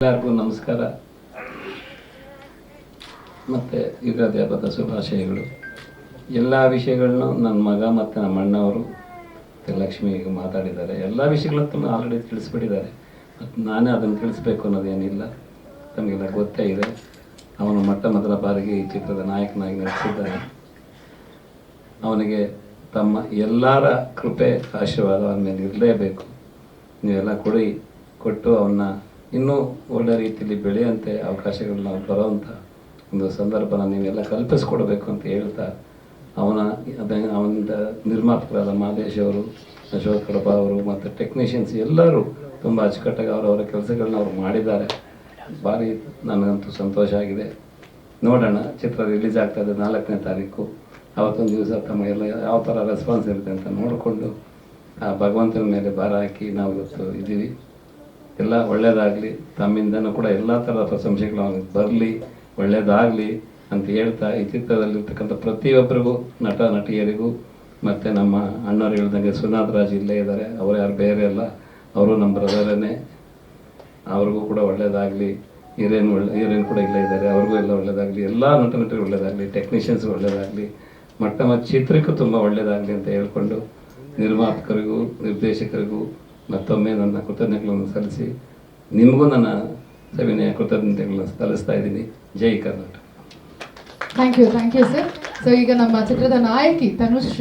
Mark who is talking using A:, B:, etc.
A: ಎಲ್ಲರಿಗೂ ನಮಸ್ಕಾರ ಮತ್ತು ಯುಗಾದಿ ಹಬ್ಬದ ಶುಭಾಶಯಗಳು. ಎಲ್ಲ ವಿಷಯಗಳನ್ನು ನನ್ನ ಮಗ ಮತ್ತು ನಮ್ಮ ಅಣ್ಣವರು ಲಕ್ಷ್ಮಿ ಈಗ ಮಾತಾಡಿದ್ದಾರೆ. ಎಲ್ಲ ವಿಷಯಗಳನ್ನು ಆಲ್ರೆಡಿ ತಿಳಿಸ್ಬಿಟ್ಟಿದ್ದಾರೆ. ಮತ್ತು ನಾನೇ ಅದನ್ನು ತಿಳಿಸ್ಬೇಕು ಅನ್ನೋದೇನಿಲ್ಲ, ತಮಗೆಲ್ಲ ಗೊತ್ತೇ ಇದೆ. ಅವನು ಮೊದಲ ಬಾರಿಗೆ ಈ ಚಿತ್ರದ ನಾಯಕನಾಗಿ ನಟಿಸಿದ್ದಾನೆ. ಅವನಿಗೆ ತಮ್ಮ ಎಲ್ಲರ ಕೃಪೆ ಆಶೀರ್ವಾದ ಅವನ ಮೇಲೆ ಇರಲೇಬೇಕು. ನೀವೆಲ್ಲ ಕೊಟ್ಟು ಅವನ್ನ ಇನ್ನೂ ಒಳ್ಳೆ ರೀತಿಯಲ್ಲಿ ಬೆಳೆಯುವಂತೆ ಅವಕಾಶಗಳನ್ನ ಬರೋವಂಥ ಒಂದು ಸಂದರ್ಭನ ನೀವೆಲ್ಲ ಕಲ್ಪಿಸ್ಕೊಡ್ಬೇಕು ಅಂತ ಹೇಳ್ತಾ ಅವನ ನಿರ್ಮಾಪಕರಾದ ಮಾದೇಶ್ ಅವರು, ಅಶೋಕ್ ಕಡಪ ಅವರು ಮತ್ತು ಟೆಕ್ನಿಷಿಯನ್ಸ್ ಎಲ್ಲರೂ ತುಂಬ ಅಚ್ಚುಕಟ್ಟಾಗಿ ಅವರವರ ಕೆಲಸಗಳನ್ನ ಅವ್ರು ಮಾಡಿದ್ದಾರೆ. ಭಾರಿ ನನಗಂತೂ ಸಂತೋಷ ಆಗಿದೆ. ನೋಡೋಣ, ಚಿತ್ರ ರಿಲೀಸ್ ಆಗ್ತಾಯಿದೆ 4ನೇ ತಾರೀಕು. ಅವತ್ತೊಂದು ದಿವಸ ತಮ್ಮ ಎಲ್ಲ ಯಾವ ಥರ ರೆಸ್ಪಾನ್ಸ್ ಇರುತ್ತೆ ಅಂತ ನೋಡಿಕೊಂಡು ಆ ಭಗವಂತನ ಮೇಲೆ ಭಾರ ಹಾಕಿ ನಾವು ಇವತ್ತು ಇದ್ದೀವಿ. ಎಲ್ಲ ಒಳ್ಳೆಯದಾಗಲಿ, ತಮ್ಮಿಂದನೂ ಕೂಡ ಎಲ್ಲ ಥರದ ಪ್ರಶಂಸೆಗಳು ಅವನಿಗೆ ಬರಲಿ, ಒಳ್ಳೆಯದಾಗಲಿ ಅಂತ ಹೇಳ್ತಾ ಈ ಚಿತ್ರದಲ್ಲಿರ್ತಕ್ಕಂಥ ಪ್ರತಿಯೊಬ್ಬರಿಗೂ, ನಟ ನಟಿಯರಿಗೂ ಮತ್ತು ನಮ್ಮ ಅಣ್ಣವ್ರು ಹೇಳ್ದಂಗೆ ಸುನಾಥ್ ರಾಜ್ ಇಲ್ಲೇ ಇದ್ದಾರೆ. ಅವರು ಯಾರು ಬೇರೆ ಅಲ್ಲ, ಅವರು ನಮ್ಮ ಬ್ರದರನ್ನೇ. ಅವ್ರಿಗೂ ಕೂಡ ಒಳ್ಳೆಯದಾಗಲಿ. ಹೀರೋಯಿನ್ ಕೂಡ ಇಲ್ಲೇ ಇದ್ದಾರೆ, ಅವ್ರಿಗೂ ಎಲ್ಲ ಒಳ್ಳೆಯದಾಗಲಿ. ಎಲ್ಲ ನಟರಿಗೆ ಒಳ್ಳೆಯದಾಗಲಿ, ಟೆಕ್ನಿಷಿಯನ್ಸ್ಗೂ ಒಳ್ಳೆಯದಾಗಲಿ, ಮತ್ತು ಚಿತ್ರಕ್ಕೂ ತುಂಬ ಒಳ್ಳೆಯದಾಗಲಿ ಅಂತ ಹೇಳ್ಕೊಂಡು ನಿರ್ಮಾಪಕರಿಗೂ ನಿರ್ದೇಶಕರಿಗೂ ಮತ್ತೊಮ್ಮೆ ನನ್ನ ಕೃತಜ್ಞತೆಗಳನ್ನು ಸಲ್ಲಿಸಿ ನಿಮಗೂ ನನ್ನ ಸವಿನಯ ಕೃತಜ್ಞತೆಗಳನ್ನು ಸಲ್ಲಿಸ್ತಾ ಇದ್ದೀನಿ. ಜೈ Karnataka.
B: Thank you sir. So ಈಗ ನಮ್ಮ ಚಿತ್ರದ ನಾಯಕಿ ತನುಶ್ರೀ